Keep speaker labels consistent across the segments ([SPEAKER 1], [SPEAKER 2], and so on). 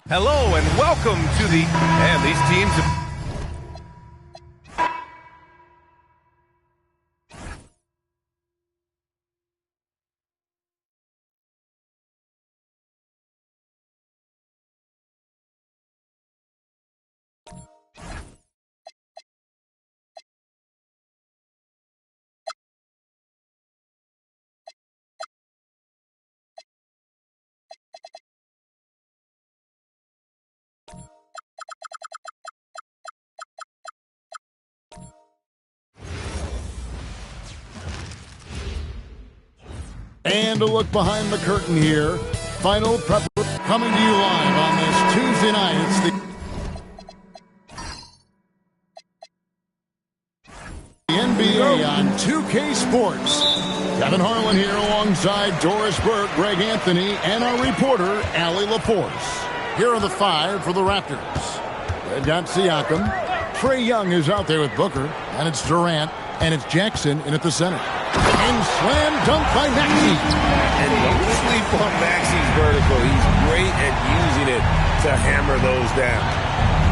[SPEAKER 1] Hello and welcome to the, and these teams have...
[SPEAKER 2] And a look behind the curtain here. Final prep coming to you live on this Tuesday night. It's the NBA on 2K Sports. Kevin Harlan here alongside Doris Burke, Greg Anthony, and our reporter, Allie LaForce. Here are the five for the Raptors. They've got Siakam. Trae Young is out there with Booker. And it's Durant. And it's Jackson in at the center. And slam dunk by Maxey.
[SPEAKER 3] And don't sleep on Maxey's vertical. He's great at using it to hammer those down.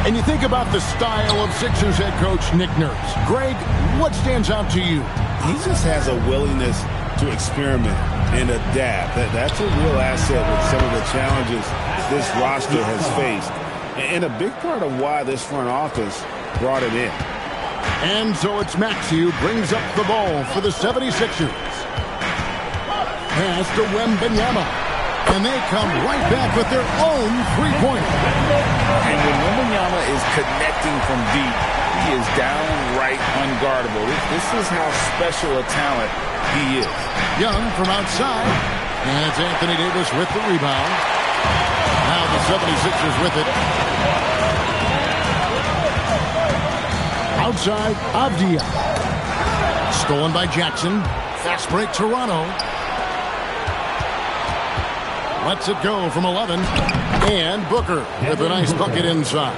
[SPEAKER 2] And you think about the style of Sixers head coach Nick Nurse. Greg, what stands out to you?
[SPEAKER 3] He just has a willingness to experiment and adapt. That's a real asset with some of the challenges this roster has faced. And a big part of why this front office brought it in.
[SPEAKER 2] And so it's Maxey who brings up the ball for the 76ers. Pass to Wembanyama. And they come right back with their own three-pointer.
[SPEAKER 3] And when Wembanyama is connecting from deep, he is downright unguardable. This is how special a talent he is.
[SPEAKER 2] Young from outside. And it's Anthony Davis with the rebound. Now the 76ers with it. Outside, Avdia. Stolen by Jackson. Fast break, Toronto. Lets it go from 11. And Booker with a nice bucket inside.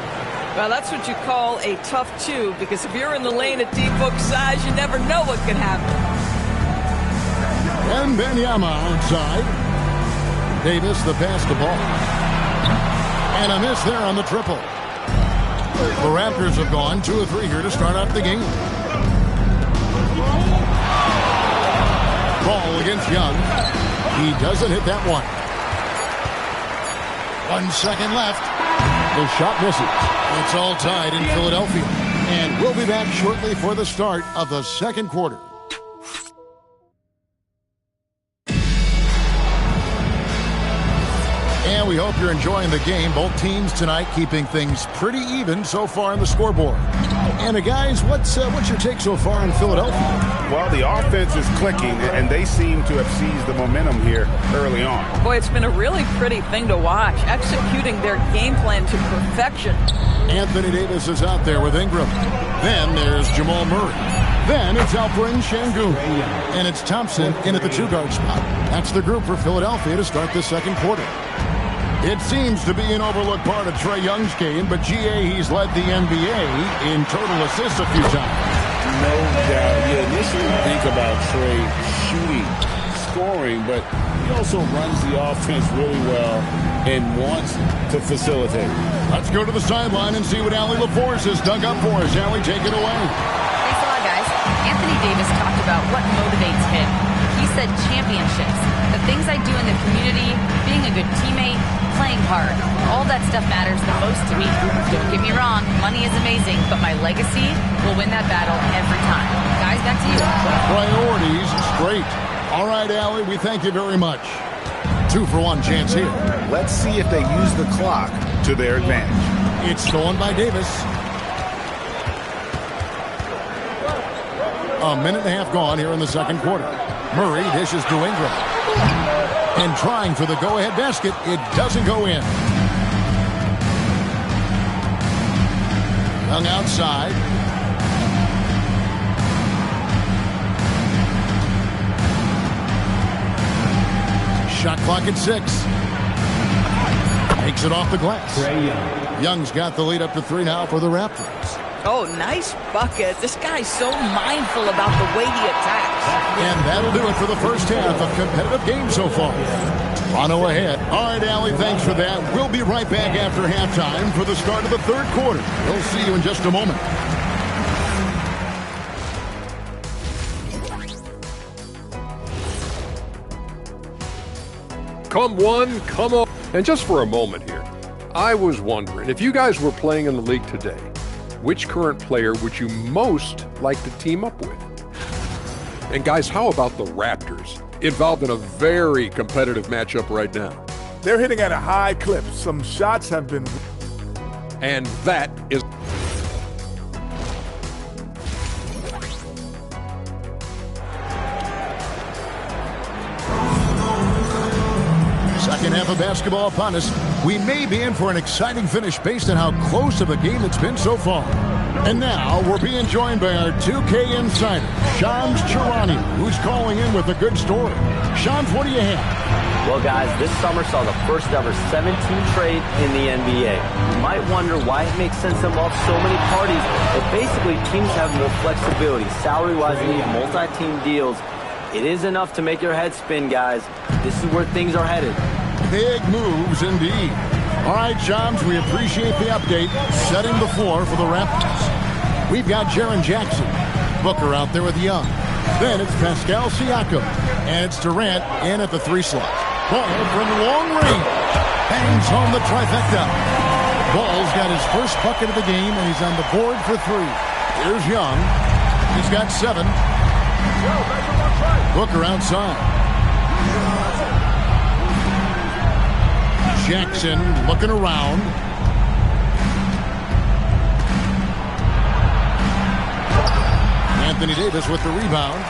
[SPEAKER 4] Well, that's what you call a tough two, because if you're in the lane at deep hook size, you never know what can happen.
[SPEAKER 2] And Wembanyama outside. Davis, the pass to ball. And a miss there on the triple. The Raptors have gone 2 of 3 here to start out the game. Ball against Young. He doesn't hit that one. 1 second left. The shot misses. It's all tied in Philadelphia. And we'll be back shortly for the start of the second quarter. And we hope you're enjoying the game. Both teams tonight keeping things pretty even so far on the scoreboard. And guys, what's your take so far in Philadelphia?
[SPEAKER 3] Well, the offense is clicking, and they seem to have seized the momentum here early on.
[SPEAKER 4] Boy, it's been a really pretty thing to watch, executing their game plan to perfection.
[SPEAKER 2] Anthony Davis is out there with Ingram. Then there's Jamal Murray. Then it's Alperen Şengün. And it's Thompson in at the 2-guard spot. That's the group for Philadelphia to start the second quarter. It seems to be an overlooked part of Trae Young's game, but GA, he's led the NBA in total assists a few times.
[SPEAKER 3] No doubt. You initially think about Trae shooting, scoring, but he also runs the offense really well and wants to facilitate.
[SPEAKER 2] Let's go to the sideline and see what Allie LaForce has dug up for us. Allie, take it away.
[SPEAKER 5] Thanks a lot, guys. Anthony Davis talked about what motivates him. He said championships, the things I do in the community, being a good teammate, playing hard. All that stuff matters the most to me. Don't get me wrong, money is amazing, but my legacy will win that battle every time. Guys, back to you.
[SPEAKER 2] Priorities straight. All right, Allie, we thank you very much. 2-for-1 chance here.
[SPEAKER 3] Let's see if they use the clock to their advantage.
[SPEAKER 2] It's stolen by Davis. A minute and a half gone here in the second quarter. Murray dishes to Ingram. And trying for the go-ahead basket. It doesn't go in. Young outside. Shot clock at 6. Takes it off the glass. Young's got the lead up to 3 now for the Raptors.
[SPEAKER 4] Oh, nice bucket. This guy's so mindful about the way he attacks.
[SPEAKER 2] And that'll do it for the first half of competitive game so far. Toronto ahead. All right, Allie, thanks for that. We'll be right back after halftime for the start of the third quarter. We'll see you in just a moment.
[SPEAKER 6] Come one, come on. And just for a moment here, I was wondering, if you guys were playing in the league today, which current player would you most like to team up with? And guys, how about the Raptors, involved in a very competitive matchup right now?
[SPEAKER 7] They're hitting at a high clip. Some shots have been...
[SPEAKER 6] And that is...
[SPEAKER 2] Second half of basketball upon us. We may be in for an exciting finish based on how close of a game it's been so far. And now we're being joined by our 2K insider, Shams Charania, who's calling in with a good story. Shams, what do you have?
[SPEAKER 8] Well, guys, this summer saw the first ever 7-team trade in the NBA. You might wonder why it makes sense to involve so many parties, but basically teams have more flexibility. Salary-wise, they need multi-team deals. It is enough to make your head spin, guys. This is where things are headed.
[SPEAKER 2] Big moves indeed. All right, Shams, we appreciate the update. Setting the floor for the Raptors. We've got Jaren Jackson. Booker out there with Young. Then it's Pascal Siakam. And it's Durant in at the 3 slot. Ball from long range. Bangs home the trifecta. Ball's got his first bucket of the game, and he's on the board for 3. Here's Young. He's got 7. Booker outside. Jackson looking around. Anthony Davis with the rebound.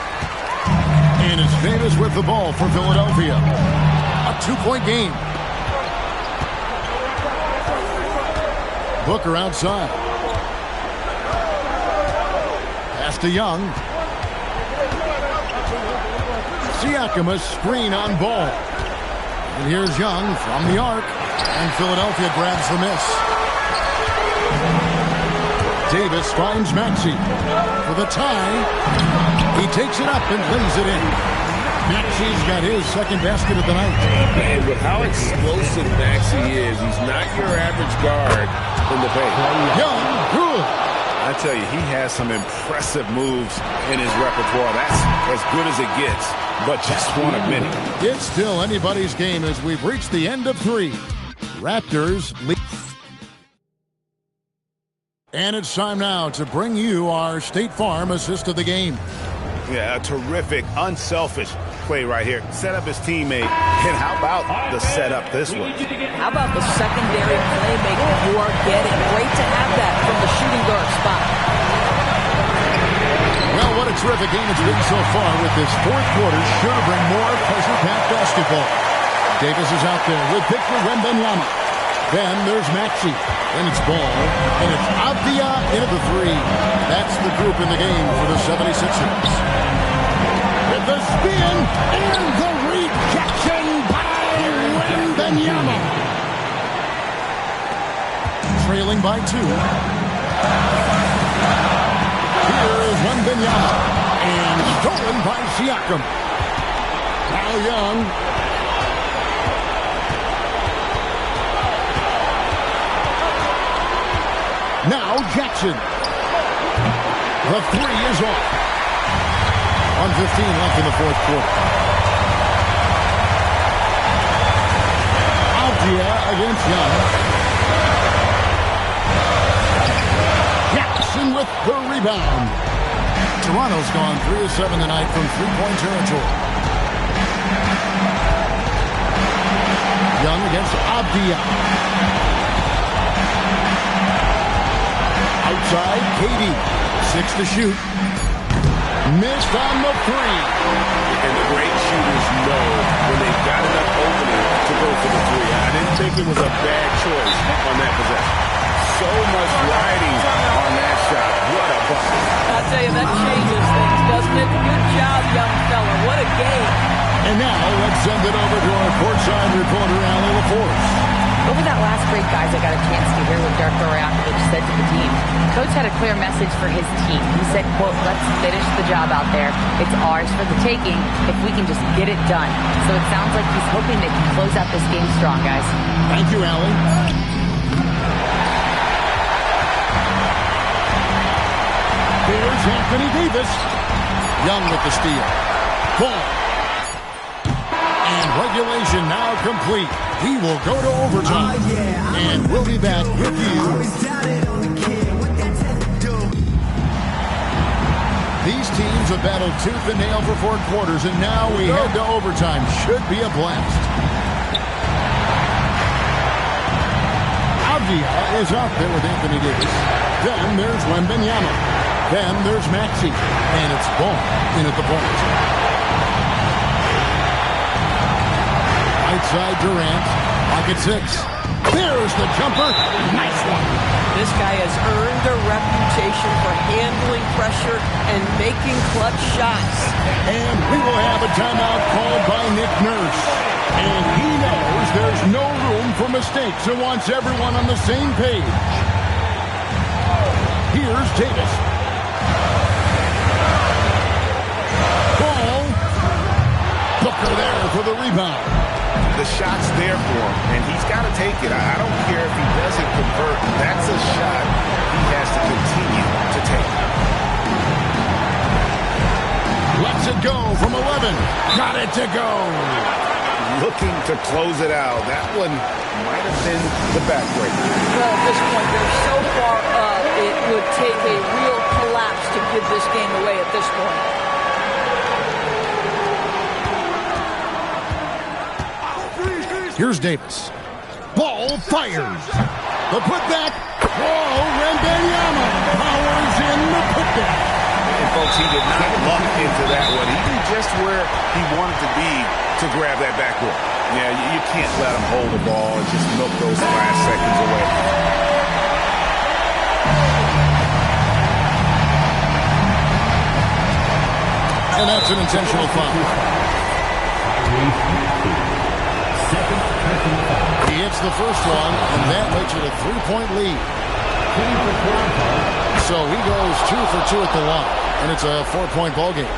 [SPEAKER 2] And it's Davis with the ball for Philadelphia. A 2-point game. Booker outside. Pass to Young. Siakam, a screen on ball. And here's Young from the arc. And Philadelphia grabs the miss. Davis finds Maxey for the tie. He takes it up and lays it in. Maxey's got his second basket of the night.
[SPEAKER 3] And with how explosive Maxey is, he's not your average guard in the paint.
[SPEAKER 2] Young, good.
[SPEAKER 3] I tell you, he has some impressive moves in his repertoire. That's as good as it gets, but just one of many.
[SPEAKER 2] It's still anybody's game as we've reached the end of 3. Raptors lead. And it's time now to bring you our State Farm assist of the game.
[SPEAKER 3] Yeah, a terrific, unselfish play right here. Set up his teammate. And how about the setup this one?
[SPEAKER 4] How about the secondary playmaking you are getting? Great to have that from the shooting guard spot.
[SPEAKER 2] Well, what a terrific game it's been so far with this fourth quarter. Sure to bring more pressure-packed basketball. Davis is out there with Victor Wembanyama. Then there's Maxey. Then it's Ball. And it's Avdia into the 3. That's the group in the game for the 76ers. With the spin and the rejection by Wembanyama. Trailing by 2. Here is Wembanyama. And stolen by Siakam. Now Young. Now Jackson. The 3 is off. 1:15 left in the fourth quarter. Avdia against Young. Jackson with the rebound. Toronto's gone 3 of 7 tonight from 3-point territory. Young against Avdia. Outside, KD. 6 to shoot. Missed on the three.
[SPEAKER 3] And the great shooters know when they've got enough opening to go for the three. I didn't think it was a bad choice on that possession. So much riding on that shot. What a bucket.
[SPEAKER 4] I tell you, that changes things, doesn't it? Good job, young fella. What a game.
[SPEAKER 2] And now let's send it over to our courtside reporter, Allie LaForce.
[SPEAKER 5] Over that last break, guys, I got a chance to hear what Darko Rajakovic said to the team. Coach had a clear message for his team. He said, quote, let's finish the job out there. It's ours for the taking if we can just get it done. So it sounds like he's hoping they can close out this game strong, guys.
[SPEAKER 2] Thank you, Allie. Here's Anthony Davis. Young with the steal. Ball. And regulation now complete. We will go to overtime. And we'll be back with you. These teams have battled tooth and nail for 4 quarters, and now we head to overtime. Should be a blast. Avdia is out there with Anthony Davis. Then there's Wembanyama. Then there's Maxey. And it's Ball in at the point. Right side Durant. Pocket 6. There's the jumper. Nice one.
[SPEAKER 4] This guy has earned a reputation for handling pressure and making clutch shots.
[SPEAKER 2] And we will have a timeout called by Nick Nurse. And he knows there's no room for mistakes and wants everyone on the same page. Here's Davis. Ball. Booker there for the rebound.
[SPEAKER 3] The shot's there for him, and he's got to take it. I don't care if he doesn't convert. That's a shot he has to continue to take.
[SPEAKER 2] Lets it go from 11. Got it to go.
[SPEAKER 3] Looking to close it out. That one might have been the backbreaker.
[SPEAKER 4] Well, at this point, they're so far up, it would take a real collapse to give this game away at this point.
[SPEAKER 2] Here's Davis. Ball fires. The putback. Whoa, Wembanyama powers in the putback.
[SPEAKER 3] And folks, he did not luck into that one. He knew just where he wanted to be to grab that backboard. Yeah, you can't let him hold the ball and just milk those last seconds away.
[SPEAKER 2] And that's an intentional foul. He hits the first one, and that makes it a 3-point lead. So he goes 2 for 2 at the line, and it's a 4-point ball game.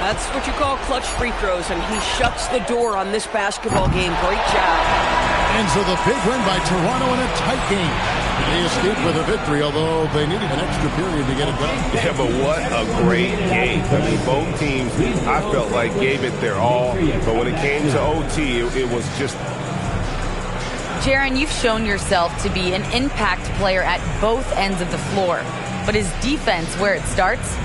[SPEAKER 4] That's what you call clutch free throws, and he shuts the door on this basketball game. Great job.
[SPEAKER 2] And so the big win by Toronto in a tight game. They escaped with a victory, although they needed an extra period to get it done.
[SPEAKER 3] Yeah, but what a great game. I mean, both teams, I felt like, gave it their all. But when it came to OT, it was just...
[SPEAKER 5] Jaren, you've shown yourself to be an impact player at both ends of the floor. But is defense where it starts?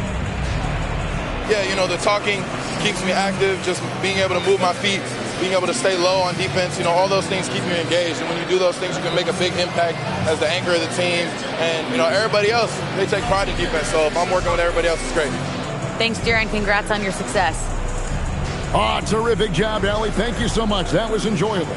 [SPEAKER 9] Yeah, you know, the talking keeps me active, just being able to move my feet, being able to stay low on defense, you know, all those things keep me engaged. And when you do those things, you can make a big impact as the anchor of the team. And, you know, everybody else, they take pride in defense. So if I'm working with everybody else, it's great.
[SPEAKER 5] Thanks, Jaren. Congrats on your success.
[SPEAKER 2] Oh, terrific job, Allie. Thank you so much. That was enjoyable.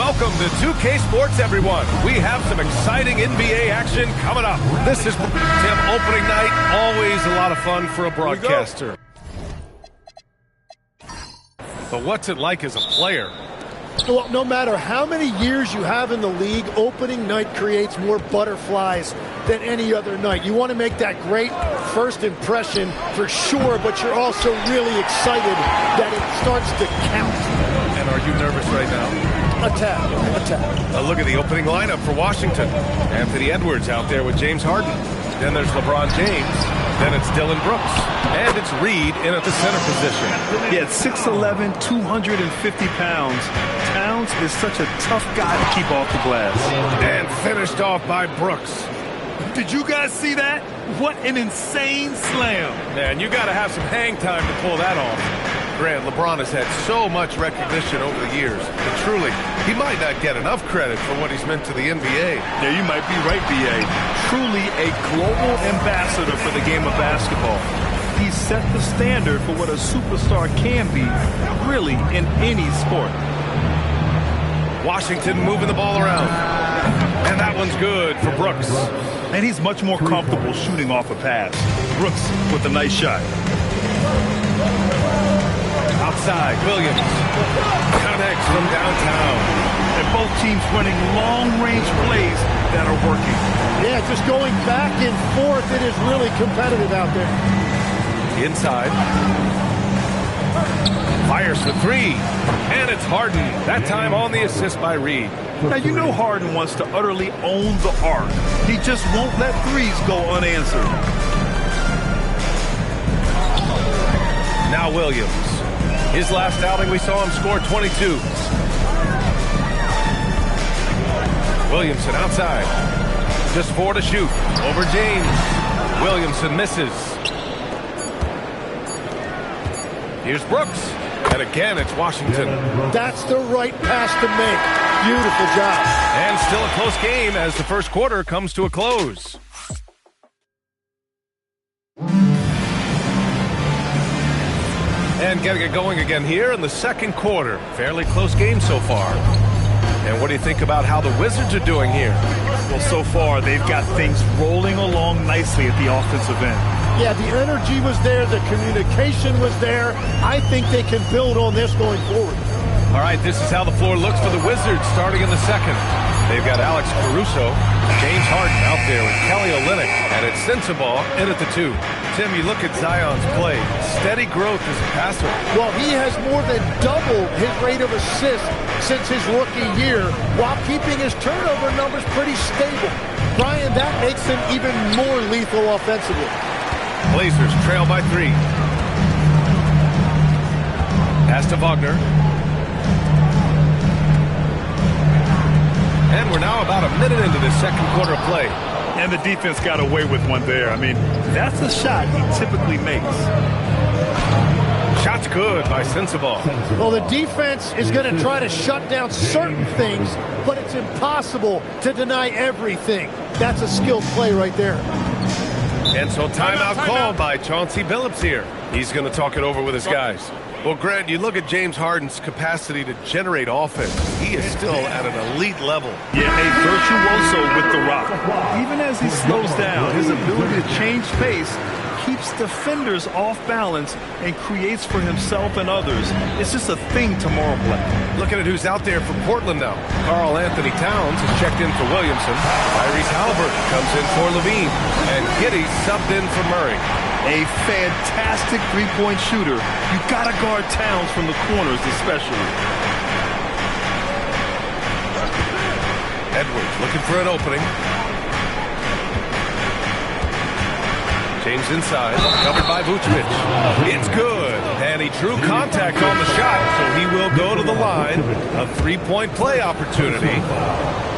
[SPEAKER 1] Welcome to 2K Sports, everyone. We have some exciting NBA action coming up. This is Tim, opening night. Always a lot of fun for a broadcaster. But what's it like as a player?
[SPEAKER 10] Well, no matter how many years you have in the league, opening night creates more butterflies than any other night. You want to make that great first impression for sure, but you're also really excited that it starts to count.
[SPEAKER 1] And are you nervous right now?
[SPEAKER 10] A tad.
[SPEAKER 1] A look at the opening lineup for Washington. Anthony Edwards out there with James Harden. Then there's LeBron James. Then it's Dylan Brooks. And it's Reed in at the center position.
[SPEAKER 11] Yeah, 6'11", 250 pounds. Towns is such a tough guy to keep off the glass.
[SPEAKER 1] And finished off by Brooks.
[SPEAKER 11] Did you guys see that? What an insane slam.
[SPEAKER 1] Man, you got to have some hang time to pull that off. Grant, LeBron has had so much recognition over the years, but truly, he might not get enough credit for what he's meant to the NBA.
[SPEAKER 11] Yeah, you might be right, B.A. Truly a global ambassador for the game of basketball. He set the standard for what a superstar can be, really, in any sport.
[SPEAKER 1] Washington moving the ball around. And that one's good for Brooks.
[SPEAKER 11] And he's much more comfortable shooting off a pass. Brooks with a nice shot.
[SPEAKER 1] Outside, Williams connects from downtown.
[SPEAKER 11] And both teams running long-range plays that are working.
[SPEAKER 10] Yeah, just going back and forth. It is really competitive out there.
[SPEAKER 1] Inside. Fires for three. And it's Harden. That time on the assist by Reed.
[SPEAKER 11] Now, you know Harden wants to utterly own the arc. He just won't let threes go unanswered.
[SPEAKER 1] Now Williams. His last outing, we saw him score 22. Williamson outside. Just 4 to shoot. Over James. Williamson misses. Here's Brooks. And again, it's Washington.
[SPEAKER 10] That's the right pass to make. Beautiful job.
[SPEAKER 1] And still a close game as the first quarter comes to a close. And getting it going again here in the second quarter. Fairly close game so far. And what do you think about how the Wizards are doing here?
[SPEAKER 11] Well, so far, they've got things rolling along nicely at the offensive end.
[SPEAKER 10] Yeah, the energy was there. The communication was there. I think they can build on this going forward.
[SPEAKER 1] All right, this is how the floor looks for the Wizards starting in the second. They've got Alex Caruso, James Harden out there with Kelly Olynyk, and it's Sensabaugh in at the 2. Tim, you look at Zion's play. Steady growth as a passer.
[SPEAKER 10] Well, he has more than doubled his rate of assist since his rookie year, while keeping his turnover numbers pretty stable. Brian, that makes him even more lethal offensively.
[SPEAKER 1] Blazers trail by 3. Pass to Wagner. And we're now about a minute into the second quarter of play.
[SPEAKER 11] And the defense got away with one there. I mean, that's a shot he typically makes.
[SPEAKER 1] Shot's good by Sensabaugh.
[SPEAKER 10] Well, the defense is going to try to shut down certain things, but it's impossible to deny everything. That's a skilled play right there.
[SPEAKER 1] And so timeout called by Chauncey Billups here. He's going to talk it over with his guys. Well, Grant, you look at James Harden's capacity to generate offense. He is still at an elite level.
[SPEAKER 11] Yeah, a virtuoso with the rock. Even as he slows down, his ability to change pace keeps defenders off balance and creates for himself and others. It's just a thing to marvel at.
[SPEAKER 1] Looking at who's out there for Portland now. Karl Anthony Towns has checked in for Williamson. Tyrese Halliburton comes in for Levine. And Giddey subbed in for Murray.
[SPEAKER 11] A fantastic three-point shooter. You gotta guard Towns from the corners especially.
[SPEAKER 1] Edwards looking for an opening. James inside, covered by Vucevic. It's good, and he drew contact on the shot, so he will go to the line. A three-point play opportunity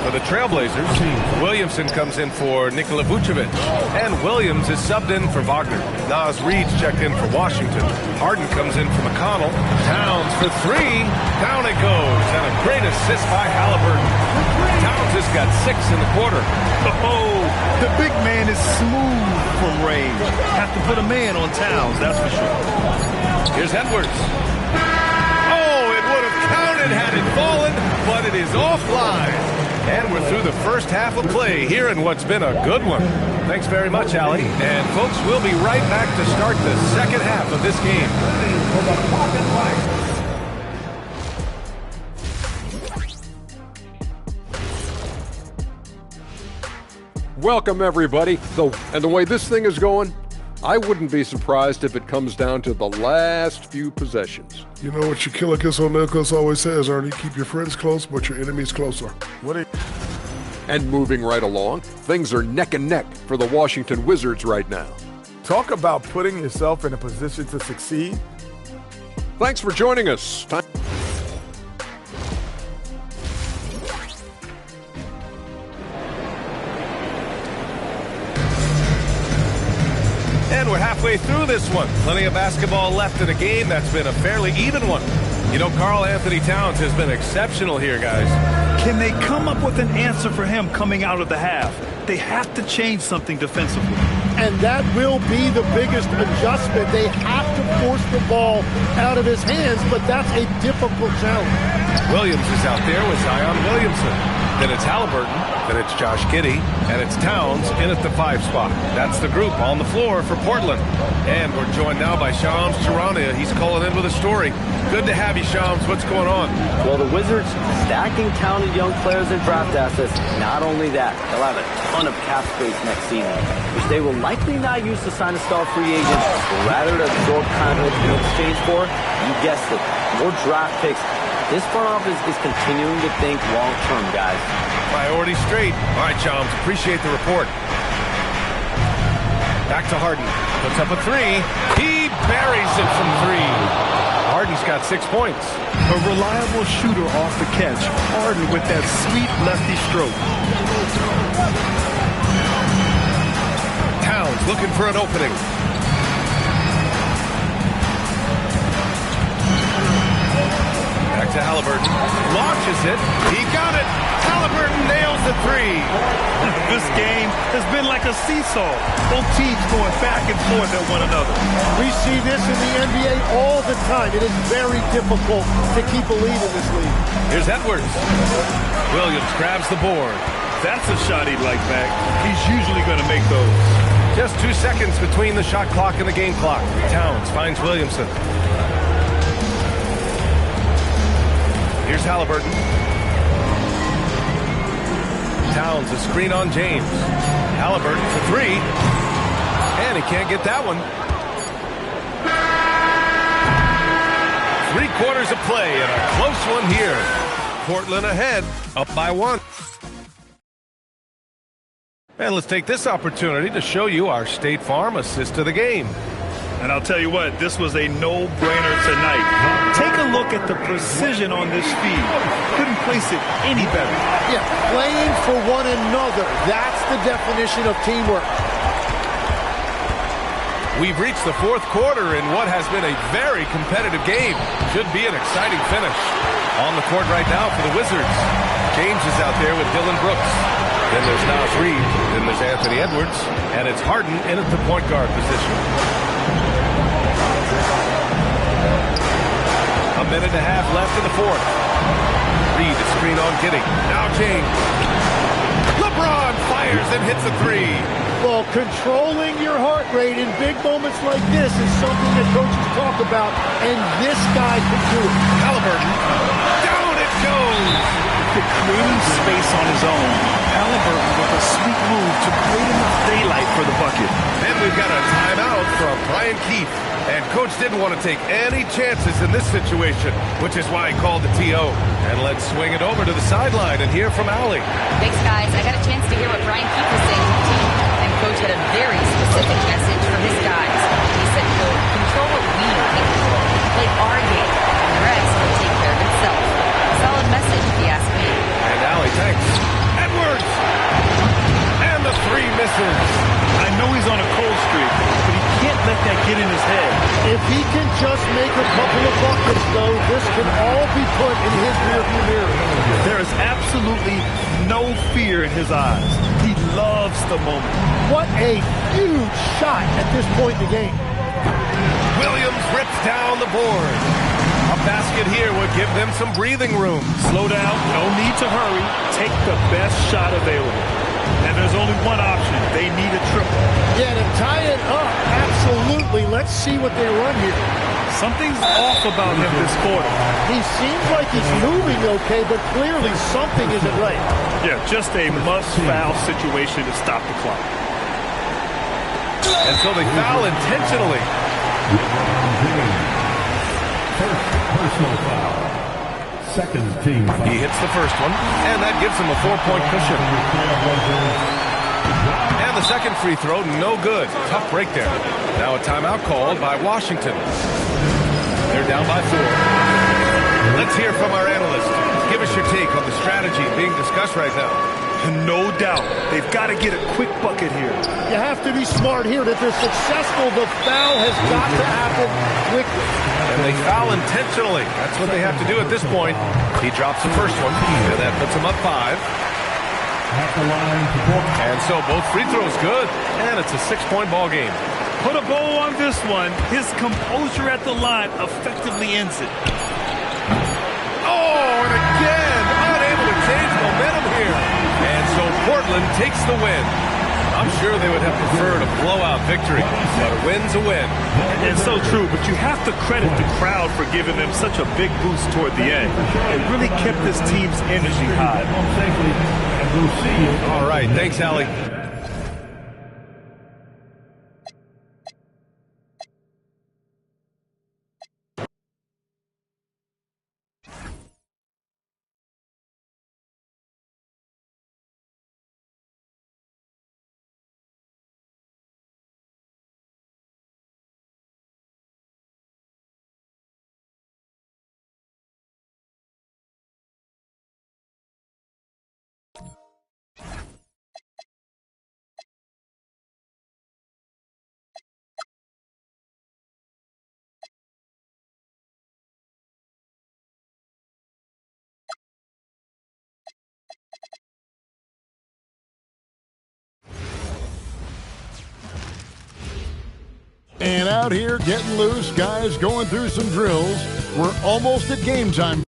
[SPEAKER 1] for the Trailblazers. Williamson comes in for Nikola Vucevic, and Williams is subbed in for Wagner. Nas Reed's checked in for Washington. Harden comes in for McConnell. Towns for 3. Down it goes, and a great assist by Halliburton. Towns has got 6 in the quarter.
[SPEAKER 11] Oh, the big man is smooth from range. Have to put a man on Towns, that's for sure.
[SPEAKER 1] Here's Edwards. Oh, it would have counted. it had it fallen, but it is offline. And we're through the first half of play here in what's been a good one. Thanks very much, Allie. And folks, we'll be right back to start the second half of this game.
[SPEAKER 6] Welcome, everybody. And the way this thing is going, I wouldn't be surprised if it comes down to the last few possessions.
[SPEAKER 12] You know what your killer Kiss on Nicholas always says, Ernie? Keep your friends close, but your enemies closer.
[SPEAKER 6] And moving right along, things are neck and neck for the Washington Wizards right now.
[SPEAKER 7] Talk about putting yourself in a position to succeed.
[SPEAKER 6] Thanks for joining us.
[SPEAKER 1] And we're halfway through this one. Plenty of basketball left in a game that's been a fairly even one. You know, Karl Anthony Towns has been exceptional here, guys.
[SPEAKER 11] Can they come up with an answer for him coming out of the half? They have to change something defensively.
[SPEAKER 10] And that will be the biggest adjustment. They have to force the ball out of his hands, but that's a difficult challenge.
[SPEAKER 1] Williams is out there with Zion Williamson. Then it's Halliburton, then it's Josh Giddey, and it's Towns in at the 5 spot. That's the group on the floor for Portland. And we're joined now by Shams Charania. He's calling in with a story. Good to have you, Shams. What's going on?
[SPEAKER 8] Well, the Wizards stacking talented young players and draft assets. Not only that, they'll have a ton of cap space next season, which they will likely not use to sign a star free agent, but rather to absorb contracts in exchange for, you guessed it, more draft picks. This front office is continuing to think long-term, guys.
[SPEAKER 1] Priority straight. All right, Shams, appreciate the report. Back to Harden. Puts up a 3. He buries it from 3. Harden's got 6 points.
[SPEAKER 11] A reliable shooter off the catch. Harden with that sweet lefty stroke.
[SPEAKER 1] Towns looking for an opening. Back to Halliburton. Launches it. He got it. Halliburton nails the 3.
[SPEAKER 11] This game has been like a seesaw. Both teams going back and forth at one another.
[SPEAKER 10] We see this in the NBA all the time. It is very difficult to keep a lead in this league.
[SPEAKER 1] Here's Edwards. Williams grabs the board.
[SPEAKER 11] That's a shot he'd like back. He's usually going to make those.
[SPEAKER 1] Just 2 seconds between the shot clock and the game clock. Towns finds Williamson. Here's Halliburton. Towns, a screen on James. Halliburton for 3. And he can't get that one. 3 quarters of play and a close one here. Portland ahead, up by 1. And let's take this opportunity to show you our State Farm assist of the game.
[SPEAKER 11] And I'll tell you what, this was a no-brainer tonight. Take a look at the precision on this feed. Couldn't place it any better.
[SPEAKER 10] Yeah, playing for one another. That's the definition of teamwork.
[SPEAKER 1] We've reached the 4th quarter in what has been a very competitive game. Should be an exciting finish. On the court right now for the Wizards. James is out there with Dylan Brooks. Then there's Naz Reid. Then there's Anthony Edwards. And it's Harden in at the point guard position. A minute and a half left in the 4th. Reid, a screen on Giddey. Now James. LeBron fires and hits a 3.
[SPEAKER 10] Well, controlling your heart rate in big moments like this is something that coaches talk about, and this guy can do it.
[SPEAKER 1] Halliburton. Down it goes.
[SPEAKER 11] Creating space on his own. Halliburton with a sweet move to create enough daylight for the bucket.
[SPEAKER 1] And we've got a timeout from Brian Keefe. And Coach didn't want to take any chances in this situation, which is why he called the TO. And let's swing it over to the sideline and hear from Allie.
[SPEAKER 5] Thanks, guys. I got a chance to hear what Brian Keefe was saying to the team. And Coach had a very specific message for his guys. He said, quote, control what we can control. Play our game. And the rest will take care of itself. Solid message, if you ask me.
[SPEAKER 1] And Allie, thanks. Edwards! And the 3 misses.
[SPEAKER 11] I know he's on a cold streak, but he can't let that get in his head.
[SPEAKER 10] If he can just make a couple of buckets, though, this can all be put in his rearview mirror.
[SPEAKER 11] There is absolutely no fear in his eyes. He loves the moment.
[SPEAKER 10] What a huge shot at this point in the game.
[SPEAKER 1] Williams rips down the board. A basket here would give them some breathing room.
[SPEAKER 11] Slow down, no need to hurry. Take the best shot available. And there's only one option. They need a triple.
[SPEAKER 10] Yeah, to tie it up, absolutely. Let's see what they run here.
[SPEAKER 11] Something's off about him this quarter.
[SPEAKER 10] He seems like he's moving okay, but clearly something isn't right.
[SPEAKER 11] Yeah, just a must-foul situation to stop the clock.
[SPEAKER 1] And so they foul intentionally.
[SPEAKER 13] First personal foul. Second team foul.
[SPEAKER 1] He hits the first one, and that gives him a 4-point cushion. And the second free throw, no good. Tough break there. Now a timeout called by Washington. They're down by 4. Let's hear from our analyst. Give us your take on the strategy being discussed right now.
[SPEAKER 11] No doubt. They've got to get a quick bucket here.
[SPEAKER 10] You have to be smart here. If they're successful, the foul has got to happen quickly.
[SPEAKER 1] And they foul intentionally. That's what they have to do at this point. He drops the first one, and that puts him up 5. And so both free throws good, and it's a 6-point ball game.
[SPEAKER 11] Put a bow on this one. His composure at the line effectively ends it.
[SPEAKER 1] Oh, and again, unable to change momentum here. And so Portland takes the win. I'm sure they would have preferred a blowout victory, but a win's a win.
[SPEAKER 11] And so true, but you have to credit the crowd for giving them such a big boost toward the end. It really kept this team's energy high.
[SPEAKER 1] All right, thanks, Allie.
[SPEAKER 2] And out here getting loose, guys going through some drills. We're almost at game time.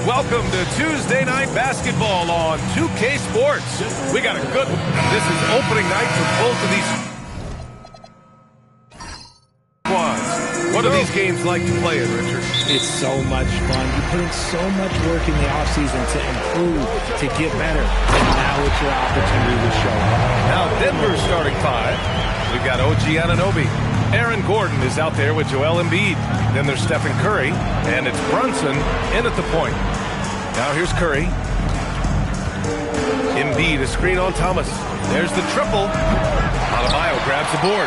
[SPEAKER 2] Welcome to Tuesday Night Basketball on 2K Sports. We got a good one. This is opening night for both of these squads. What are these games like to play in, Richard?
[SPEAKER 14] It's so much fun. You put in so much work in the offseason to improve, to get better. And now it's your opportunity to show up.
[SPEAKER 1] Now Denver's starting 5. We've got OG Anunoby. Aaron Gordon is out there with Joel Embiid. Then there's Stephen Curry, and it's Brunson in at the point. Now here's Curry. Embiid, a screen on Thomas. There's the triple. Adebayo grabs the board.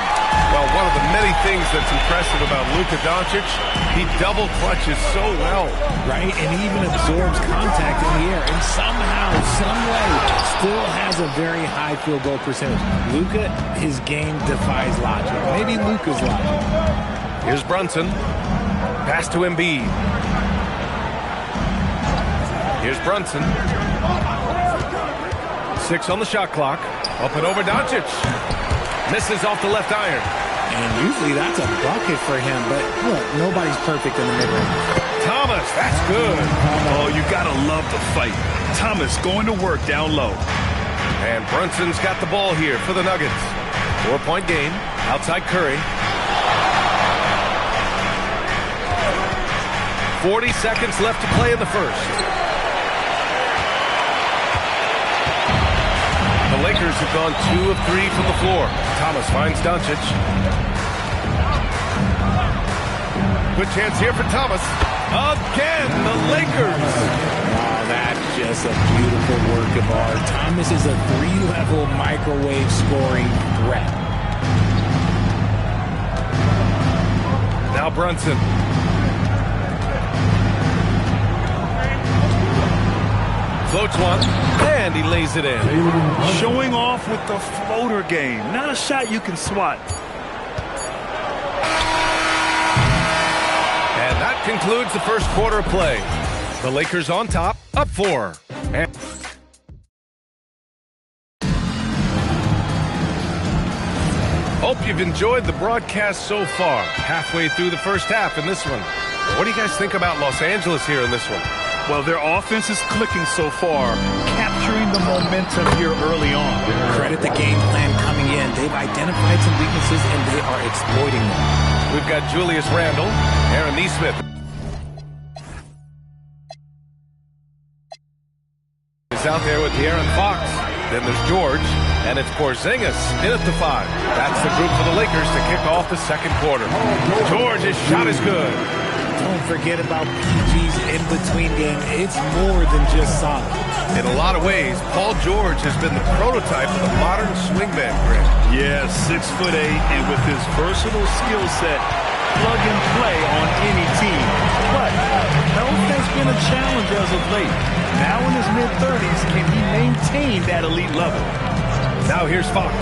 [SPEAKER 1] Well, one of the many things that's impressive about Luka Doncic, he double clutches so well.
[SPEAKER 14] Right, and he even absorbs contact in the air, and somehow, some way, still has a very high field goal percentage. Luka, his game defies logic. Maybe Luka's logic.
[SPEAKER 1] Here's Brunson. Pass to Embiid. Here's Brunson. 6 on the shot clock. Up and over Doncic. Misses off the left iron.
[SPEAKER 14] And usually that's a bucket for him, but look, nobody's perfect in the mid-range.
[SPEAKER 1] Thomas, that's good.
[SPEAKER 11] Oh, you gotta love the fight. Thomas going to work down low.
[SPEAKER 1] And Brunson's got the ball here for the Nuggets. 4-point game. Outside Curry. 40 seconds left to play in the first. The Lakers have gone 2 of 3 from the floor. Thomas finds Doncic. Good chance here for Thomas. Again, the Lakers.
[SPEAKER 14] Oh, that just just a beautiful work of art. Thomas is a 3-level microwave scoring threat.
[SPEAKER 1] Now Brunson. Floats one, and he lays it in.
[SPEAKER 11] Showing off with the floater game. Not a shot you can swat.
[SPEAKER 1] And that concludes the first quarter of play. The Lakers on top, up 4. And hope you've enjoyed the broadcast so far. Halfway through the first half in this one. What do you guys think about Los Angeles here in this one?
[SPEAKER 11] Well, their offense is clicking so far, capturing the momentum here early on.
[SPEAKER 14] Credit the game plan coming in. They've identified some weaknesses, and they are exploiting them.
[SPEAKER 1] We've got Julius Randle, Aaron Nesmith is out there with De'Aaron Fox. Then there's George, and it's Porzingis in at the 5. That's the group for the Lakers to kick off the second quarter. George, his shot is good.
[SPEAKER 14] Don't forget about PG's in-between game. It's more than just solid.
[SPEAKER 1] In a lot of ways, Paul George has been the prototype of the modern swingman, Greg.
[SPEAKER 11] Yeah, 6'8", and with his versatile skill set, plug and play on any team. But health has been a challenge as of late. Now in his mid-30s, can he maintain that elite level?
[SPEAKER 1] Now here's Fox.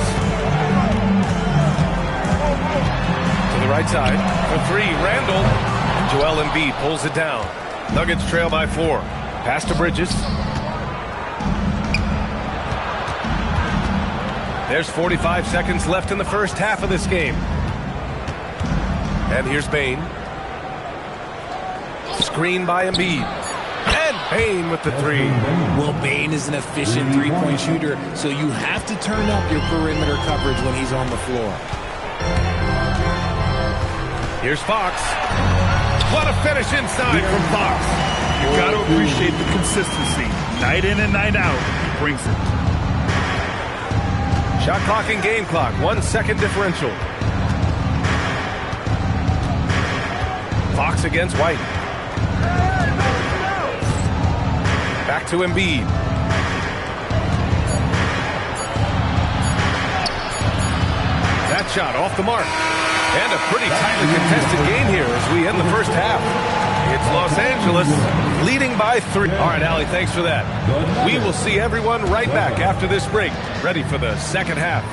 [SPEAKER 1] To the right side for 3, Randle. Joel Embiid pulls it down. Nuggets trail by 4. Pass to Bridges. There's 45 seconds left in the first half of this game. And here's Bane. Screen by Embiid. And Bane with the 3.
[SPEAKER 14] Well, Bane is an efficient three-point shooter, so you have to turn up your perimeter coverage when he's on the floor.
[SPEAKER 1] Here's Fox. What a finish inside from Fox.
[SPEAKER 11] You got to appreciate the consistency. Night in and night out, he brings it.
[SPEAKER 1] Shot clock and game clock. 1 second differential. Fox against White. Back to Embiid. That shot off the mark. And a pretty tightly contested game here as we end the first half. It's Los Angeles leading by 3. All right, Allie, thanks for that. We will see everyone right back after this break, ready for the second half.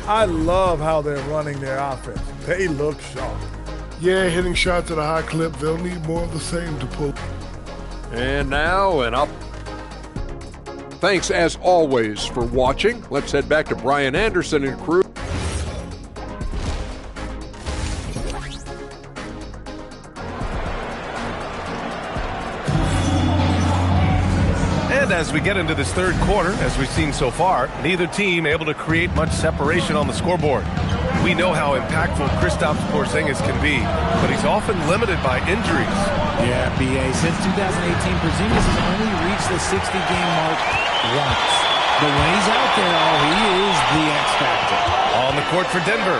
[SPEAKER 7] I love how they're running their offense. They look sharp.
[SPEAKER 12] Yeah, hitting shots at a high clip. They'll need more of the same to pull.
[SPEAKER 6] And now an up. Thanks, as always, for watching. Let's head back to Brian Anderson and crew.
[SPEAKER 1] And as we get into this third quarter, as we've seen so far, neither team able to create much separation on the scoreboard. We know how impactful Kristaps Porzingis can be, but he's often limited by injuries.
[SPEAKER 14] Yeah, B.A. Since 2018, Porzingis has only reached the 60-game mark once. But when he's out there, he is the X factor.
[SPEAKER 1] On the court for Denver,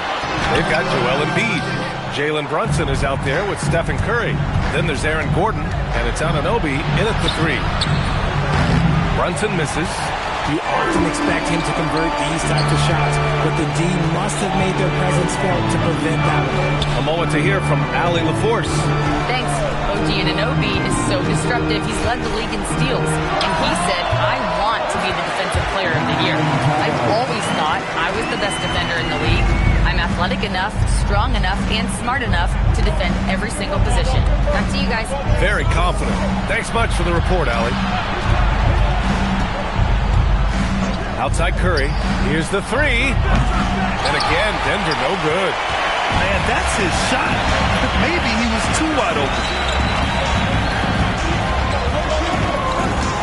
[SPEAKER 1] they've got Joel Embiid. Jalen Brunson is out there with Stephen Curry. Then there's Aaron Gordon, and it's Anunoby in at the 3. Brunson misses.
[SPEAKER 14] You often expect him to convert these types of shots, but the D must have made their presence felt to prevent that one.
[SPEAKER 1] A moment to hear from Allie LaForce.
[SPEAKER 5] Thanks. OG Anunoby is so disruptive. He's led the league in steals. And he said, I want to be the defensive player of the year. I've always thought I was the best defender in the league. I'm athletic enough, strong enough, and smart enough to defend every single position. Back to you guys.
[SPEAKER 1] Very confident. Thanks much for the report, Allie. Outside Curry. Here's the 3. And again, Denver no good.
[SPEAKER 11] Man, that's his shot. Maybe he was too wide open.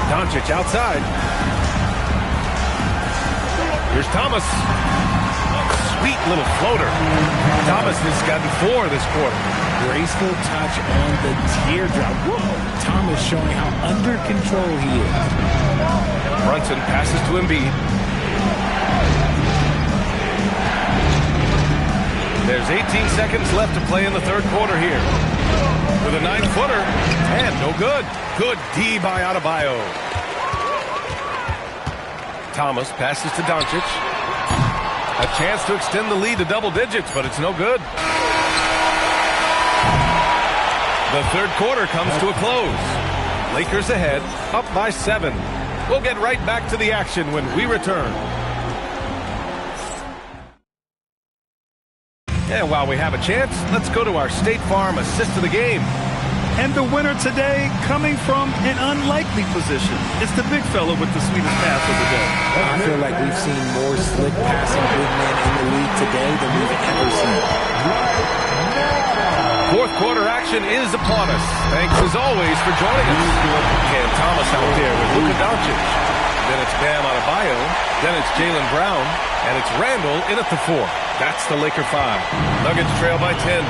[SPEAKER 1] Doncic outside. Here's Thomas. Sweet little floater. Thomas has gotten 4 this quarter.
[SPEAKER 14] Graceful touch on the teardrop. Whoa. Thomas showing how under control he is.
[SPEAKER 1] Brunson passes to Embiid. There's There's 18 seconds left to play in the third quarter here. With a 9-footer, and no good. Good D by Adebayo. Thomas passes to Doncic. A chance to extend the lead to double digits, but it's no good. The third quarter comes to a close. Lakers ahead, up by 7. We'll get right back to the action when we return. And while we have a chance, let's go to our State Farm assist of the game.
[SPEAKER 11] And the winner today coming from an unlikely position. It's the big fella with the sweetest pass of the day.
[SPEAKER 14] I feel like we've seen more slick passing big men in the league today than we've ever seen.
[SPEAKER 1] Fourth quarter action is upon us. Thanks as always for joining us. Cam Thomas out there with Luka Doncic. Then it's Bam Adebayo. Then it's Jaylen Brown. And it's Randall in at the 4. That's the Laker 5. Nuggets trail by 10.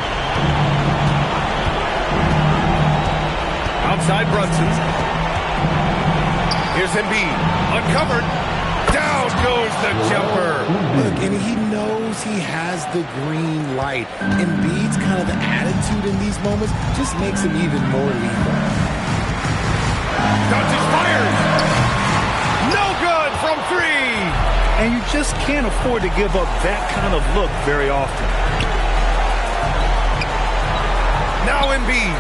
[SPEAKER 1] Outside Brunson. Here's Embiid. Uncovered. Down goes the jumper.
[SPEAKER 14] Look, and he knows he has the green light. Embiid's kind of attitude in these moments just makes him even more lethal.
[SPEAKER 1] Doncic fires. No good from 3.
[SPEAKER 11] And you just can't afford to give up that kind of look very often.
[SPEAKER 1] Now Embiid.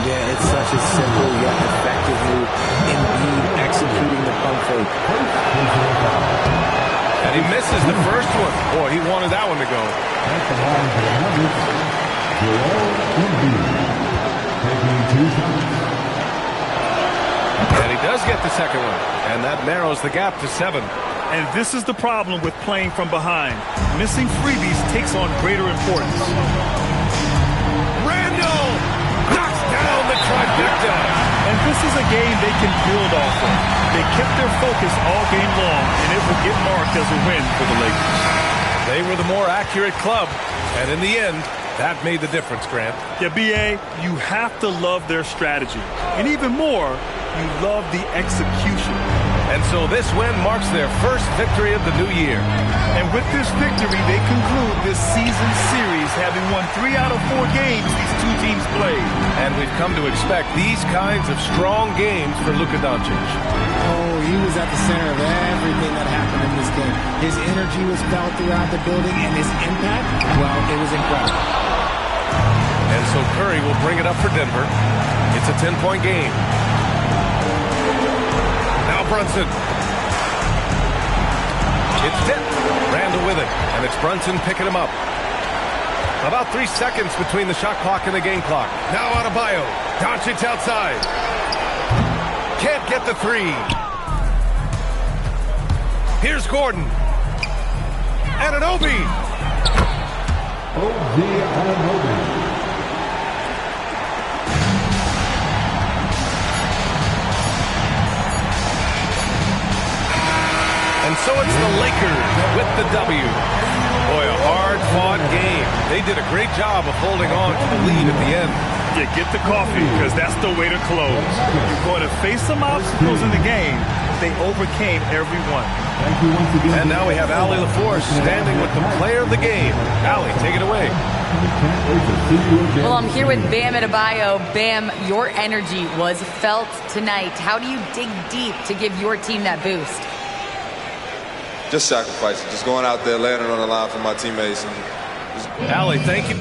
[SPEAKER 14] Yeah, it's such a simple yet effective move. Embiid executing the pump fake.
[SPEAKER 1] And he misses the first one. Boy, he wanted that one to go. And he does get the second one. And that narrows the gap to 7.
[SPEAKER 11] And this is the problem with playing from behind. Missing freebies takes on greater importance.
[SPEAKER 1] Randall knocks down the trifecta.
[SPEAKER 11] And this is a game they can build off of. They kept their focus all game long, and it will get marked as a win for the Lakers.
[SPEAKER 1] They were the more accurate club, and in the end, that made the difference, Grant.
[SPEAKER 11] Yeah, B.A., you have to love their strategy. And even more, you love the execution.
[SPEAKER 1] And so this win marks their first victory of the new year.
[SPEAKER 11] And with this victory, they conclude this season series, having won 3 out of 4 games these two teams played.
[SPEAKER 1] And we've come to expect these kinds of strong games for Luka Doncic.
[SPEAKER 14] Oh, he was at the center of everything that happened in this game. His energy was felt throughout the building, and his impact, well, it was incredible.
[SPEAKER 1] And so Curry will bring it up for Denver. It's a 10-point game. Now Brunson. It's tipped. Randall with it. And it's Brunson picking him up. About 3 seconds between the shot clock and the game clock. Now Adebayo. Doncic outside. Can't get the 3. Here's Gordon. Anunoby. And so it's the Lakers with the W. Boy, a hard-fought game. They did a great job of holding on to the lead at the end.
[SPEAKER 11] Yeah, get the coffee, because that's the way to close. You're going to face some obstacles in the game. They overcame every one.
[SPEAKER 1] And now we have Allie LaForce standing with the player of the game. Allie, take it away.
[SPEAKER 5] Well, I'm here with Bam Adebayo. Bam, your energy was felt tonight. How do you dig deep to give your team that boost?
[SPEAKER 15] Just sacrificing, just going out there, laying it on the line for my teammates.
[SPEAKER 1] Allie, thank you.